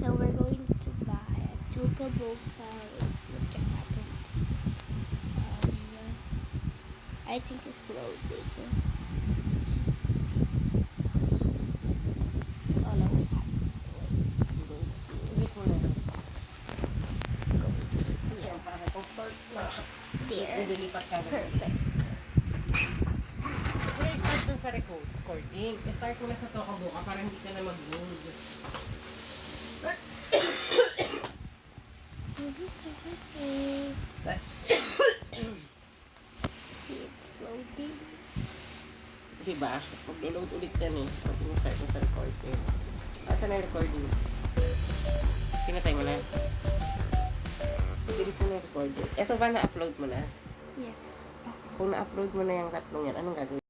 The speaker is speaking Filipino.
So we're going to buy a Tuca-Boca. What just happened? I think it's loading. Oh no, wait. Ulit mo na. Yeah. Para kung start na. There. Nililipat ka. Perfect. Kaya start dun sa recording. Start mo na sa Tuca-Boca para hindi ka na mag-load. It's loading. Diba? Mag-load ulit yan eh. Pwede mo start mo sa recording. Asan na yung recording? Pinatay mo na. Delete mo na yung recording. Ito ba na-upload mo na? Yes. Kung na-upload mo na yung tatlong yan, anong gagawin?